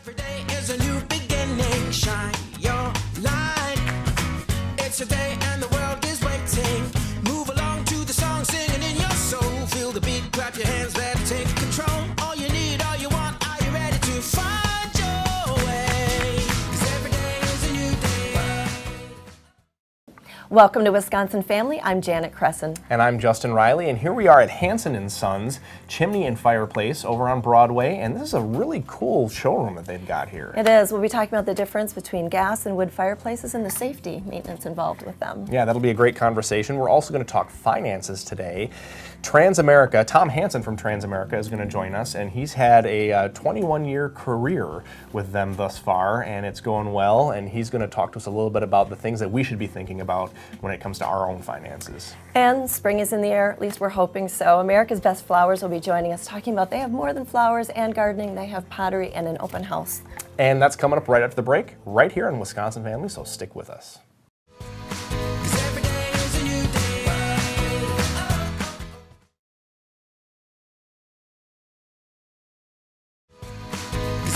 Every day is a new beginning. Shine your light. It's a day and the world is waiting. Move along to the song, singing in your soul. Feel the beat, clap your hands, let it take control. All you need, all you want, are you ready to find your way? 'Cause every day is a new day. Welcome to Wisconsin Family. I'm Janet Cresson. And I'm Justin Riley, and here we are at Hansen & Sons, Chimney and Fireplace over on Broadway, and this is a really cool showroom that they've got here. It is. We'll be talking about the difference between gas and wood fireplaces and the safety maintenance involved with them. Yeah, that'll be a great conversation. We're also going to talk finances today. Transamerica, Tom Hansen from Transamerica is going to join us, and he's had a 21-year career with them thus far, and it's going well, and he's going to talk to us a little bit about the things that we should be thinking about when it comes to our own finances. And spring is in the air, at least we're hoping so. America's Best Flowers will be joining us, talking about they have more than flowers and gardening. They have pottery and an open house. And that's coming up right after the break, right here on Wisconsin Family, so stick with us. 'Cause every day is a new day.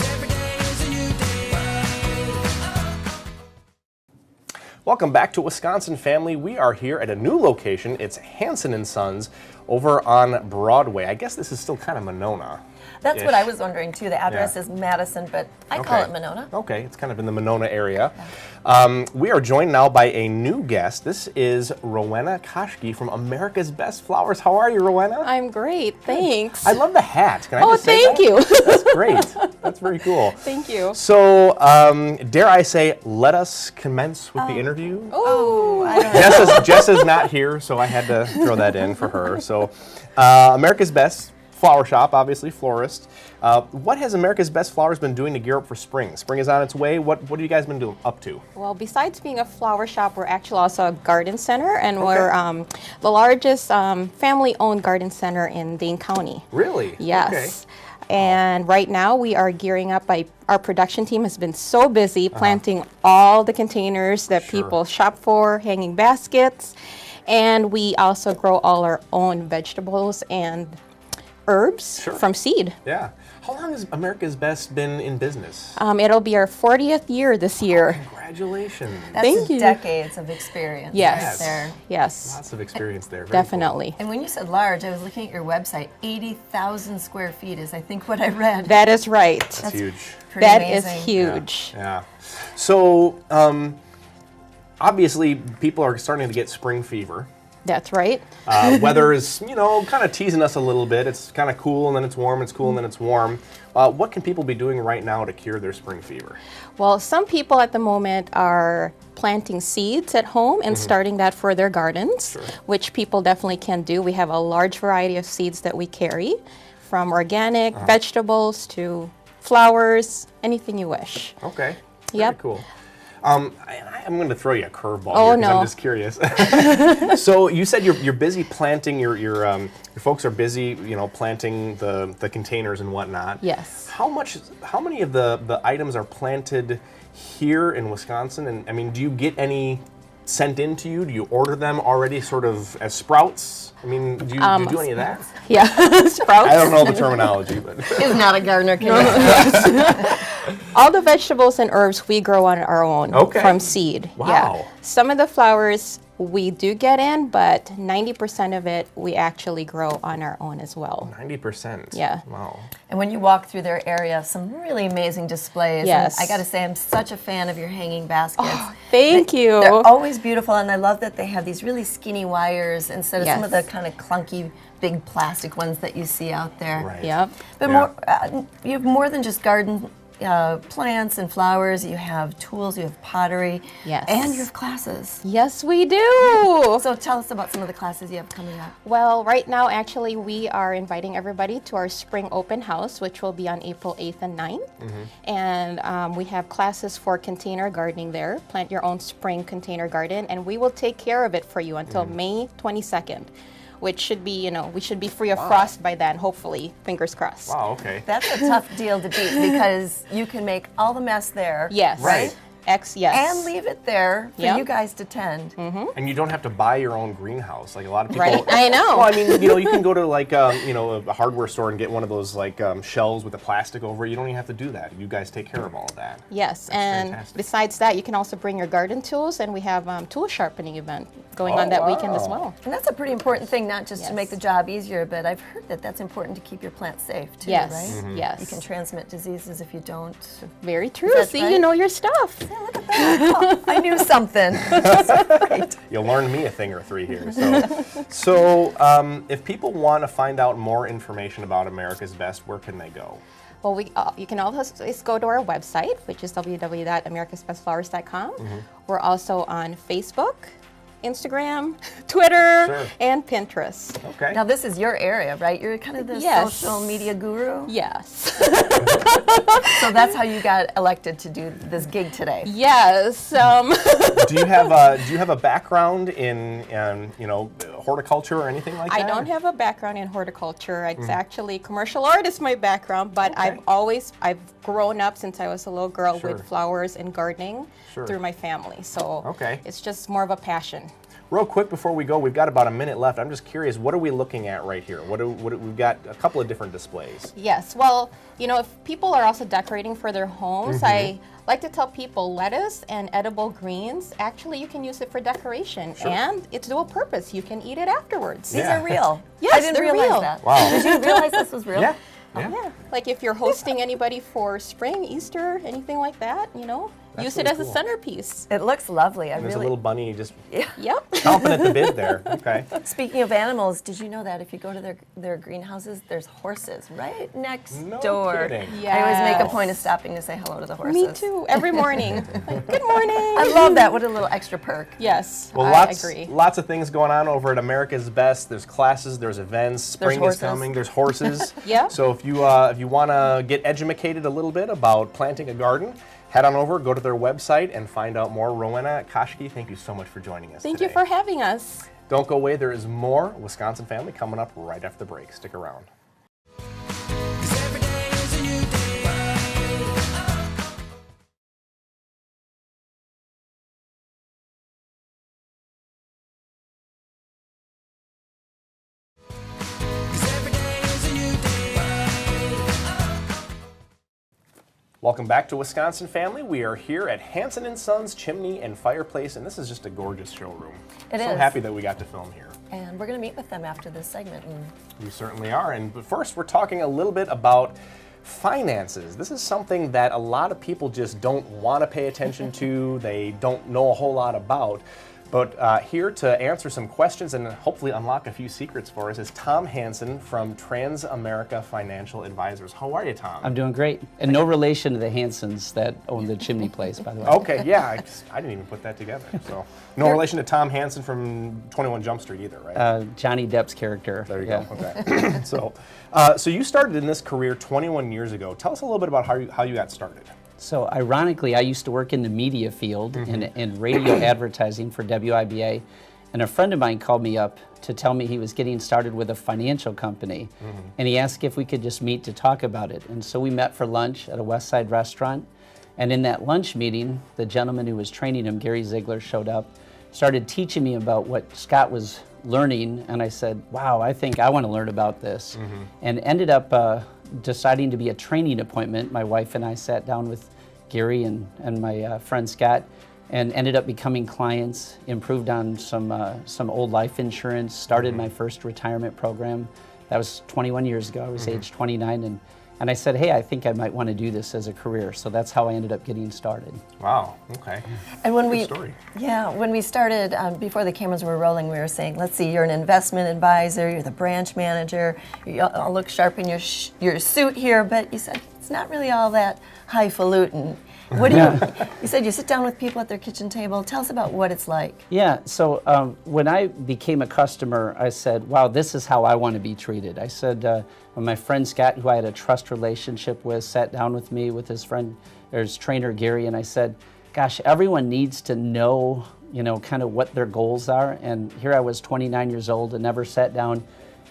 Every day is a new day. Welcome back to Wisconsin Family. We are here at a new location. It's Hansen & Sons over on Broadway. I guess this is still kind of Monona. That's what I was wondering too. The address is Madison, but I call it Monona. Okay, it's kind of in the Monona area. We are joined now by a new guest. This is Rowena Koschke from America's Best Flowers. How are you, Rowena? I'm great, thanks. I love the hat. Can I just say thank that? you. That's great. That's very cool. Thank you. So, dare I say, let us commence with the interview? Oh, I don't know. Jess is not here, so I had to throw that in for her. So, America's Best Flower Shop, obviously, florist. What has America's Best Flowers been doing to gear up for spring? Spring is on its way. What have you guys been doing up to? well, besides being a flower shop, we're actually also a garden center, and we're the largest family-owned garden center in Dane County. Really? Yes. Okay. And right now we are gearing up. Our production team has been so busy planting all the containers that Sure. people shop for, hanging baskets, and we also grow all our own vegetables and herbs Sure. from seed. Yeah. How long has America's Best been in business? It'll be our 40th year this year. Congratulations. That's Thank you. decades of experience Yes. right there. Yes. Lots of experience there. Very Definitely. And when you said large, I was looking at your website. 80,000 square feet is, I think, what I read. That is right. Cool. That's huge. Pretty That is amazing. huge. Yeah. So, obviously, people are starting to get spring fever. That's right. Weather is, kind of teasing us a little bit. It's kind of cool, and then it's warm. It's cool, and then it's warm. What can people be doing right now to cure their spring fever? Well, some people at the moment are planting seeds at home and starting that for their gardens, which people definitely can do. We have a large variety of seeds that we carry, from organic vegetables to flowers, anything you wish. Okay. Very Yep. cool. I'm going to throw you a curveball Oh, here because no. I'm just curious. So you said you're busy planting. Your folks are busy, planting the containers and whatnot. Yes. How many of the items are planted here in Wisconsin? And I mean, do you get any sent in to you? Do you order them already, sort of as sprouts? I mean, do you do any of that? Yeah, sprouts. I don't know the terminology, but Is not a gardener. All the vegetables and herbs we grow on our own from seed. Wow. Yeah. Some of the flowers we do get in, but 90% of it we actually grow on our own as well. 90%. Yeah. Wow. And when you walk through their area, some really amazing displays. Yes. And I got to say, I'm such a fan of your hanging baskets. Thank you. They're always beautiful, and I love that they have these really skinny wires instead of some of the Yes. kind of clunky, big plastic ones that you see out there. Right. Yep. But Yeah. you have more than just garden plants and flowers. You have tools, you have pottery, Yes. and you have classes. Yes, we do. So tell us about some of the classes you have coming up. Well, right now, actually, we are inviting everybody to our spring open house, which will be on April 8th and 9th. And we have classes for container gardening there. Plant your own spring container garden, and we will take care of it for you until May 22nd. Which should be, we should be free of frost by then, hopefully, fingers crossed. Wow, okay. That's a tough deal to beat because you can make all the mess there. Yes. Right? Yes. And leave it there for Yep. you guys to tend. And you don't have to buy your own greenhouse. Like a lot of people. Right, I know. Well, I mean, you can go to like, a hardware store and get one of those like shelves with the plastic over it. You don't even have to do that. You guys take care of all of that. Yes, That's and fantastic. besides that, you can also bring your garden tools, and we have tool sharpening event going on that weekend as well. And that's a pretty important thing, not just to make the Yes. job easier, but I've heard that that's important to keep your plants safe too, Yes, right? yes. You can transmit diseases if you don't. Very true. that See, right? you know your stuff. Oh, I knew something. Right. You'll learn me a thing or three here. So, if people want to find out more information about America's Best, where can they go? Well, you can always go to our website, which is www.americasbestflowers.com. We're also on Facebook, Instagram, Twitter, Sure. and Pinterest. Okay. Now this is your area, right? You're kind of the Yes. social media guru. Yes. So that's how you got elected to do this gig today. Yes. do you have a background in horticulture or anything like that? I don't have a background in horticulture. It's actually commercial art is my background, but Okay. I've grown up since I was a little girl Sure. with flowers and gardening Sure. through my family. So Okay. it's just more of a passion. Real quick before we go, we've got about a minute left. I'm just curious, what are we looking at right here? We've got a couple of different displays. Yes, well, if people are also decorating for their homes, I like to tell people lettuce and edible greens, actually you can use it for decoration and it's dual purpose. You can eat it afterwards. These Yeah. are real. Yes, I didn't they're realize real. that. Wow. Did you realize this was real? Yeah. Yeah, like if you're hosting anybody for spring, Easter, anything like that, use it really as cool. a centerpiece. It looks lovely. I There's a really. little bunny just Yep. chomping at the bit there. Okay. Speaking of animals, did you know that if you go to their greenhouses, there's horses right next No door? kidding. I always make a Yes. point of stopping to say hello to the horses. Me too, every morning. Like, good morning. I love that. What a little extra perk. Yes, Well, I agree. lots of things going on over at America's Best. There's classes, there's events, spring is horses. coming, there's horses. Yeah. So if you want to get educated a little bit about planting a garden, head on over, go to their website, and find out more. Rowena Koschke, thank you so much for joining us Thank today. you for having us. Don't go away. There is more Wisconsin Family coming up right after the break. Stick around. 'Cause every day is a new day. Welcome back to Wisconsin Family. We are here at Hansen & Sons Chimney and Fireplace, and this is just a gorgeous showroom. It So is. happy that we got to film here. And we're going to meet with them after this segment. And You certainly are. But first, we're talking a little bit about finances. This is something that a lot of people just don't want to pay attention to. They don't know a whole lot about. But here to answer some questions and hopefully unlock a few secrets for us is Tom Hansen from Transamerica Financial Advisors. How are you, Tom? I'm doing great. And no relation to the Hansens that own the Chimney place, by the way. Okay, yeah, I didn't even put that together. So, no relation to Tom Hansen from 21 Jump Street either, right? Johnny Depp's character. There you yeah. go. Okay. So you started in this career 21 years ago. Tell us a little bit about how you got started. So ironically, I used to work in the media field in radio advertising for WIBA, and a friend of mine called me up to tell me he was getting started with a financial company, and he asked if we could just meet to talk about it. And so we met for lunch at a West Side restaurant, and in that lunch meeting, the gentleman who was training him, Gary Ziegler, showed up, started teaching me about what Scott was learning, and I said, wow, I think I want to learn about this, and ended up deciding to be a training appointment. My wife and I sat down with Gary and my friend Scott and ended up becoming clients, improved on some old life insurance, started my first retirement program. That was 21 years ago. I was age 29, and I said, hey, I think I might want to do this as a career. So that's how I ended up getting started. Wow. Okay. And when Good story. when we started, before the cameras were rolling, we were saying, let's see, you're an investment advisor, you're the branch manager, you all look sharp in your suit here, but you said it's not really all that highfalutin. What do you said you sit down with people at their kitchen table. Tell us about what it's like. Yeah, so when I became a customer, I said, wow, this is how I want to be treated. I said, when my friend Scott, who I had a trust relationship with, sat down with me with his friend, or his trainer Gary, and I said, gosh, everyone needs to know, kind of what their goals are. And here I was 29 years old and never sat down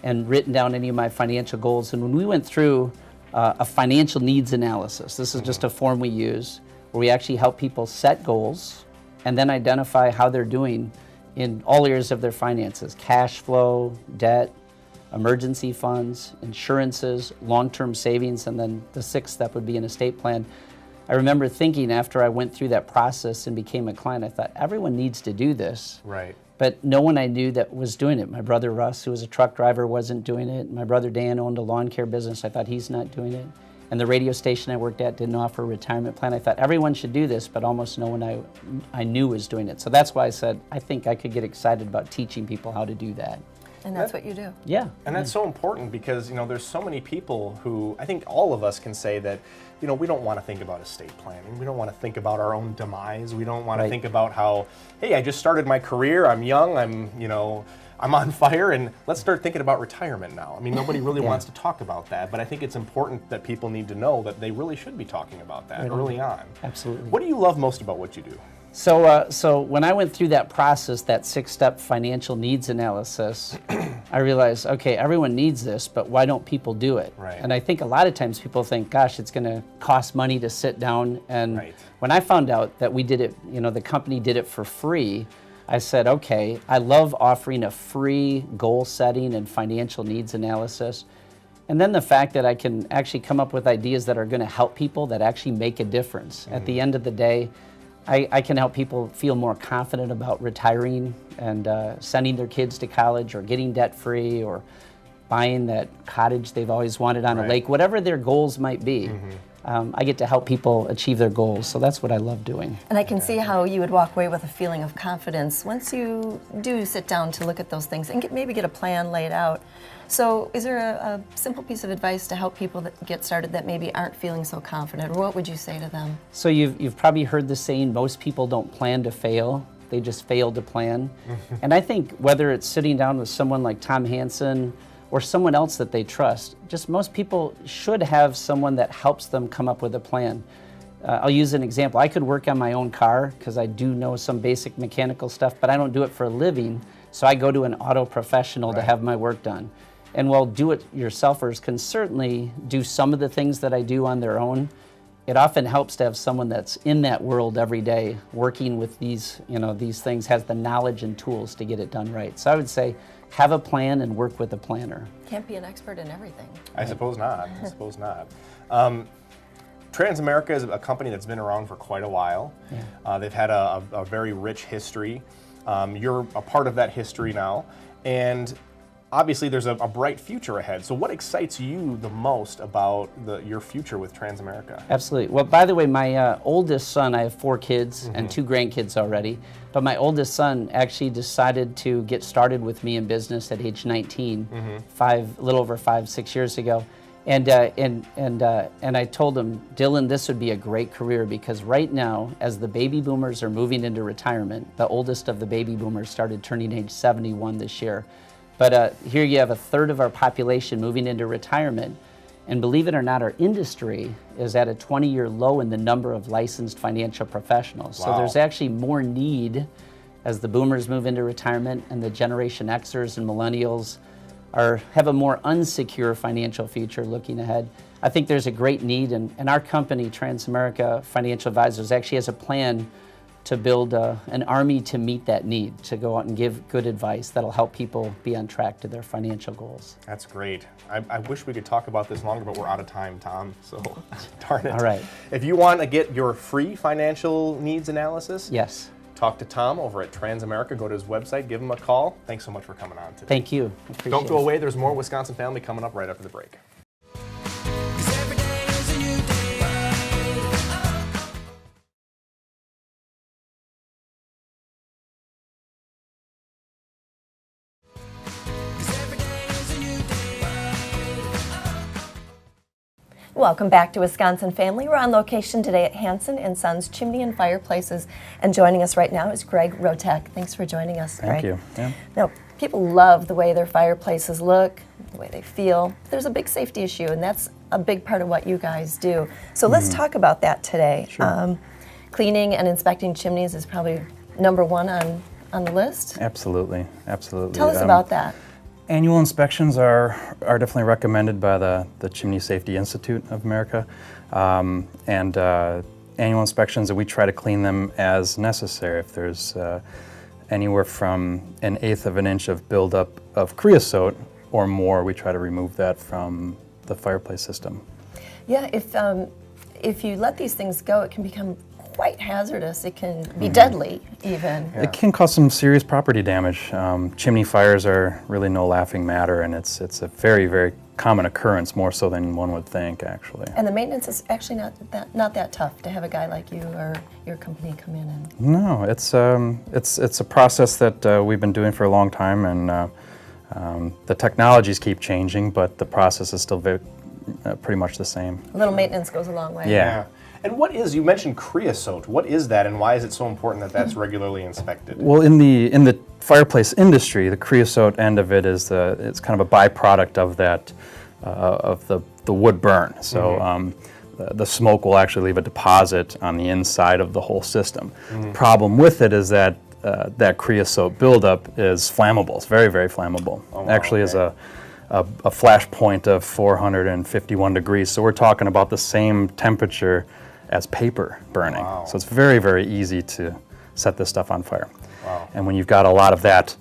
and written down any of my financial goals. And when we went through a financial needs analysis, this is just a form we use, where we actually help people set goals and then identify how they're doing in all areas of their finances: cash flow, debt, emergency funds, insurances, long-term savings, and then the sixth step would be an estate plan. I remember thinking after I went through that process and became a client, I thought, everyone needs to do this. Right. But no one I knew that was doing it. My brother Russ, who was a truck driver, wasn't doing it. My brother Dan owned a lawn care business. I thought, he's not doing it. And the radio station I worked at didn't offer a retirement plan. I thought everyone should do this, but almost no one I knew was doing it. So that's why I said, I think I could get excited about teaching people how to do that. And that's what you do. Yeah. And that's so important because, there's so many people who, I think all of us can say that, we don't want to think about estate planning. We don't want to think about our own demise. We don't want to think about how, hey, I just started my career, I'm young, I'm on fire, and let's start thinking about retirement now. Nobody really wants to talk about that, but I think it's important that people need to know that they really should be talking about that early on. Absolutely. What do you love most about what you do? So when I went through that process, that six-step financial needs analysis, I realized, okay, everyone needs this, but why don't people do it? Right. And I think a lot of times people think, gosh, it's going to cost money to sit down. And Right. when I found out that we did it, the company did it for free, I said, okay, I love offering a free goal setting and financial needs analysis. And then the fact that I can actually come up with ideas that are going to help people that actually make a difference. At the end of the day, I can help people feel more confident about retiring and sending their kids to college or getting debt-free or buying that cottage they've always wanted on a lake, whatever their goals might be. I get to help people achieve their goals, so that's what I love doing. And I can see how you would walk away with a feeling of confidence once you do sit down to look at those things and maybe get a plan laid out. So is there a simple piece of advice to help people that get started that maybe aren't feeling so confident, or what would you say to them? So you've probably heard the saying, most people don't plan to fail, they just fail to plan. And I think whether it's sitting down with someone like Tom Hansen or someone else that they trust, just most people should have someone that helps them come up with a plan. I'll use an example. I could work on my own car because I do know some basic mechanical stuff, but I don't do it for a living, so I go to an auto professional to have my work done. And while do-it-yourselfers can certainly do some of the things that I do on their own, it often helps to have someone that's in that world every day, working with these things, has the knowledge and tools to get it done right. So I would say, have a plan and work with a planner. Can't be an expert in everything. I suppose not. I suppose not. Transamerica is a company that's been around for quite a while. Yeah. They've had a very rich history. You're a part of that history now, and obviously there's a bright future ahead. So what excites you the most about your future with Transamerica? Absolutely. Well, by the way, my oldest son, I have 4 kids and 2 grandkids already, but my oldest son actually decided to get started with me in business at age 19, a little over 5-6 years ago. And I told him, Dylan, this would be a great career because right now, as the baby boomers are moving into retirement, the oldest of the baby boomers started turning age 71 this year. But here you have a third of our population moving into retirement. And believe it or not, our industry is at a 20-year low in the number of licensed financial professionals. Wow. So there's actually more need as the boomers move into retirement and the Generation Xers and millennials have a more unsecure financial future looking ahead. I think there's a great need, and our company, Transamerica Financial Advisors, actually has a plan to build an army to meet that need, to go out and give good advice that'll help people be on track to their financial goals. That's great. I wish we could talk about this longer, but we're out of time, Tom, so darn it. All right. If you want to get your free financial needs analysis, Yes. talk to Tom over at Transamerica. Go to his website, give him a call. Thanks so much for coming on today. Thank you. Appreciate Don't go it. away. There's more Wisconsin Family coming up right after the break. 'Cause every day is a new day. Welcome back to Wisconsin Family. We're on location today at Hansen and Sons Chimney and Fireplaces, and joining us right now is Greg Rotek. Thanks for joining us, Greg. Thank you. Yeah. Now, people love the way their fireplaces look, the way they feel. There's a big safety issue, and that's a big part of what you guys do. So let's talk about that today. Sure. Cleaning and inspecting chimneys is probably number one on the list. Absolutely, absolutely. Tell us about that. Annual inspections are definitely recommended by the Chimney Safety Institute of America, and annual inspections, and we try to clean them as necessary. If there's anywhere from 1/8 of an inch of buildup of creosote or more, we try to remove that from the fireplace system. Yeah, if you let these things go, it can become quite hazardous. It can be deadly, even. It can cause some serious property damage. Chimney fires are really no laughing matter, and it's a very, very common occurrence, more so than one would think, actually. And the maintenance is actually not that tough to have a guy like you or your company come in and. No, it's a process that we've been doing for a long time, and the technologies keep changing, but the process is still pretty much the same. A little maintenance goes a long way. Yeah. And you mentioned creosote. What is that, and why is it so important that that's regularly inspected? Well, in the fireplace industry, the creosote end of it is it's kind of a byproduct of that of the wood burn. So the smoke will actually leave a deposit on the inside of the whole system. Problem with it is that that creosote buildup is flammable. It's very, very flammable. Actually, is a flash point of 451 degrees. So we're talking about the same temperature as paper burning. Wow. So it's very, very easy to set this stuff on fire. Wow. And when you've got a lot of that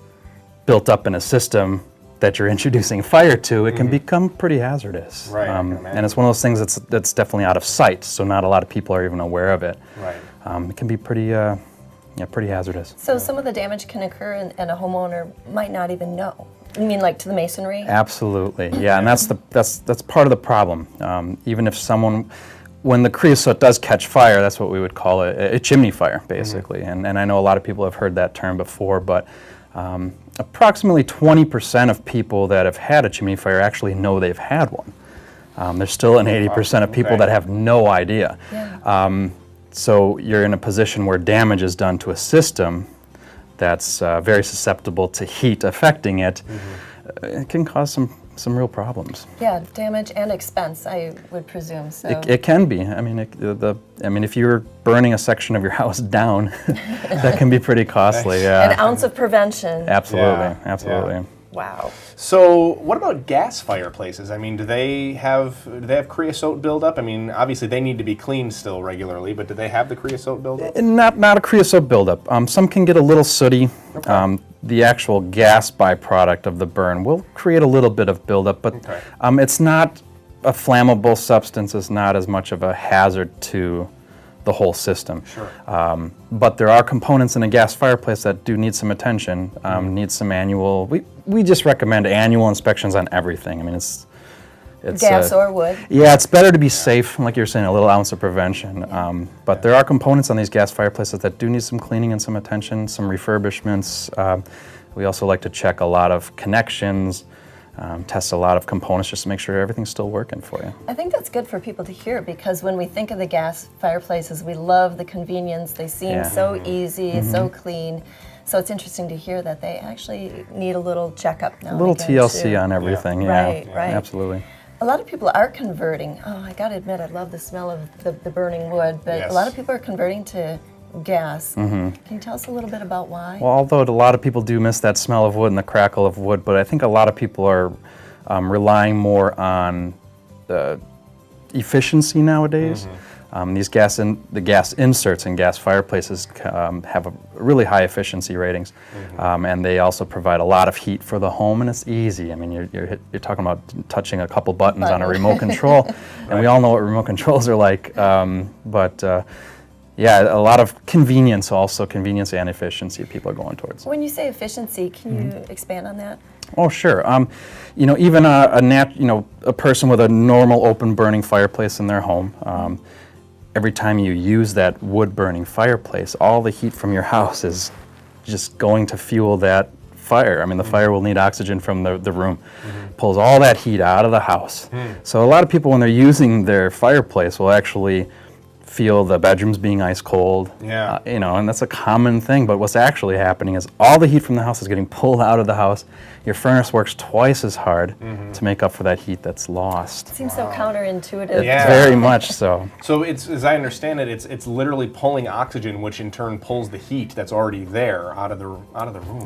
built up in a system that you're introducing fire to, it can become pretty hazardous. Right, I can imagine. And it's one of those things that's definitely out of sight, so not a lot of people are even aware of it. Right. It can be pretty hazardous. So some of the damage can occur and a homeowner might not even know. You mean like to the masonry? Absolutely, yeah, and that's part of the problem. Even if when the creosote does catch fire, that's what we would call a chimney fire, basically. And I know a lot of people have heard that term before, but approximately 20% of people that have had a chimney fire actually know they've had one. There's still an 80% of people that have no idea. Yeah. So you're in a position where damage is done to a system that's very susceptible to heat affecting it. It can cause some real problems. Yeah, damage and expense, I would presume. So It can be. I mean, if you're burning a section of your house down, that can be pretty costly. Yeah. an ounce of prevention. Absolutely, Yeah, absolutely. yeah. Wow. So, what about gas fireplaces? I mean, do they have creosote buildup? I mean, obviously they need to be cleaned still regularly, but do they have the creosote buildup? Not a creosote buildup. Some can get a little sooty. Okay. The actual gas byproduct of the burn will create a little bit of buildup, but it's not a flammable substance. It's not as much of a hazard to the whole system. Sure. But there are components in a gas fireplace that do need some attention, need some annual. We just recommend annual inspections on everything. I mean, it's Gas or wood. Yeah, it's better to be safe, like you were saying, a little ounce of prevention. But there are components on these gas fireplaces that do need some cleaning and some attention, some refurbishments. We also like to check a lot of connections, test a lot of components just to make sure everything's still working for you. I think that's good for people to hear because when we think of the gas fireplaces, we love the convenience. They seem so easy, so clean. So it's interesting to hear that they actually need a little checkup now. A little and again, TLC too. on everything, yeah. Right, right. Absolutely. A lot of people are converting. Oh, I got to admit, I love the smell of the burning wood, but Yes. a lot of people are converting to gas. Can you tell us a little bit about why? Well, although a lot of people do miss that smell of wood and the crackle of wood, but I think a lot of people are relying more on efficiency nowadays. The gas inserts in gas fireplaces have a really high efficiency ratings, and they also provide a lot of heat for the home, and it's easy. I mean, you're talking about touching a couple buttons on a remote control, and we all know what remote controls are like. Yeah, a lot of convenience and efficiency people are going towards. When you say efficiency, can you expand on that? Oh, sure. Even a person with a normal open burning fireplace in their home, every time you use that wood burning fireplace, all the heat from your house is just going to fuel that fire. I mean, the fire will need oxygen from the room. Pulls all that heat out of the house. So a lot of people, when they're using their fireplace, will actually feel the bedrooms being ice cold. Yeah. And that's a common thing, but what's actually happening is all the heat from the house is getting pulled out of the house. Your furnace works twice as hard to make up for that heat that's lost. It seems so counterintuitive. Yeah. Very much so. So it's, as I understand it, it's literally pulling oxygen, which in turn pulls the heat that's already there out of the room.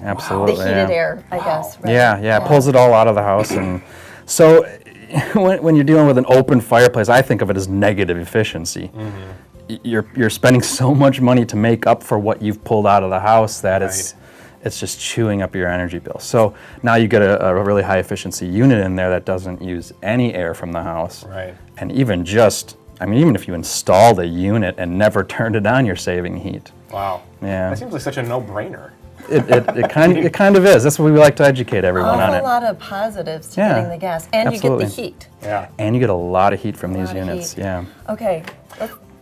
Absolutely. The heated air, I guess. Right? Yeah, it pulls it all out of the house. And so when you're dealing with an open fireplace, I think of it as negative efficiency. you're spending so much money to make up for what you've pulled out of the house that it's just chewing up your energy bill. So now you get a really high efficiency unit in there that doesn't use any air from the house. Right. And even if you installed a unit and never turned it on, you're saving heat. Wow. Yeah. That seems like such a no-brainer. It kind of is. That's what we like to educate everyone on A it. lot of positives to Yeah, getting the gas, and absolutely. you get the heat. Yeah. And you get a lot of heat from these lot of units. heat. Yeah. Okay.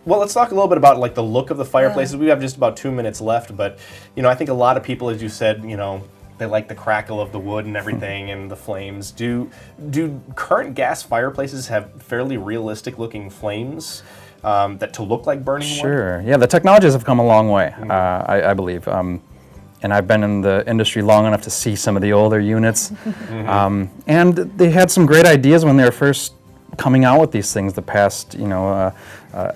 Well, let's talk a little bit about like the look of the fireplaces. We have just about 2 minutes left, but I think a lot of people, as you said, they like the crackle of the wood and everything and the flames. Do current gas fireplaces have fairly realistic looking flames that to look like burning wood? Sure. Yeah, the technologies have come a long way, I believe. And I've been in the industry long enough to see some of the older units. And they had some great ideas when they were first coming out with these things the past,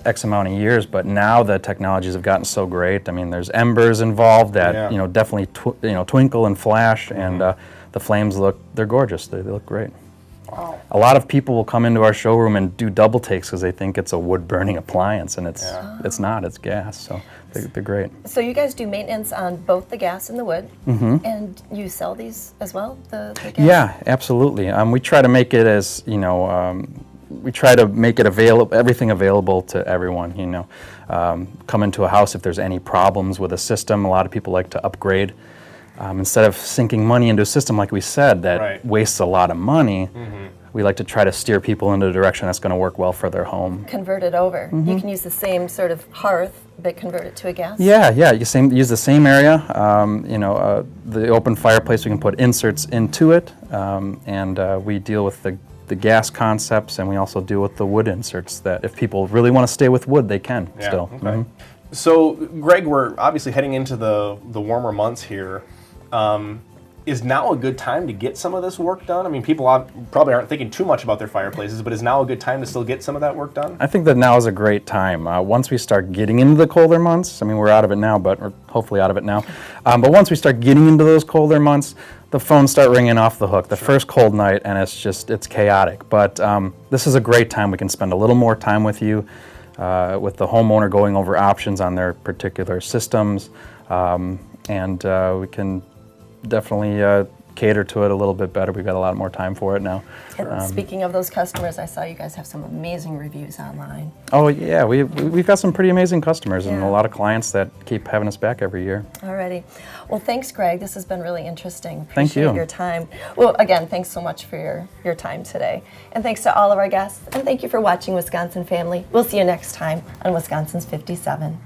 X amount of years, but now the technologies have gotten so great. I mean, there's embers involved that, definitely twinkle and flash, and the flames they're gorgeous. They look great. Wow. A lot of people will come into our showroom and do double takes because they think it's a wood-burning appliance, and it's not. It's gas, so they're great. So you guys do maintenance on both the gas and the wood, and you sell these as well, the gas? Yeah, absolutely. We try to make it as, we try to make it everything available to everyone, come into a house if there's any problems with a system. A lot of people like to upgrade. Instead of sinking money into a system, like we said, that wastes a lot of money, we like to try to steer people into a direction that's going to work well for their home. Convert it over. You can use the same sort of hearth, but convert it to a gas? Yeah, use the same area. The open fireplace, we can put inserts into it, and we deal with the gas concepts, and we also deal with the wood inserts that if people really want to stay with wood, they can still. Okay. So, Greg, we're obviously heading into the warmer months here. Is now a good time to get some of this work done? I mean, people probably aren't thinking too much about their fireplaces, but is now a good time to still get some of that work done? I think that now is a great time. Once we start getting into the colder months, I mean, we're out of it now, but we're hopefully out of it now. But once we start getting into those colder months, the phones start ringing off the hook. The first cold night, and it's chaotic. But this is a great time. We can spend a little more time with you, with the homeowner, going over options on their particular systems, and we can definitely cater to it a little bit better. We've got a lot more time for it now. And speaking of those customers, I saw you guys have some amazing reviews online. Oh yeah, we've got some pretty amazing customers and a lot of clients that keep having us back every year. Alrighty. Well, thanks, Greg. This has been really interesting. Thank you. Appreciate your time. Well, again, thanks so much for your time today. And thanks to all of our guests. And thank you for watching, Wisconsin Family. We'll see you next time on Wisconsin's 57.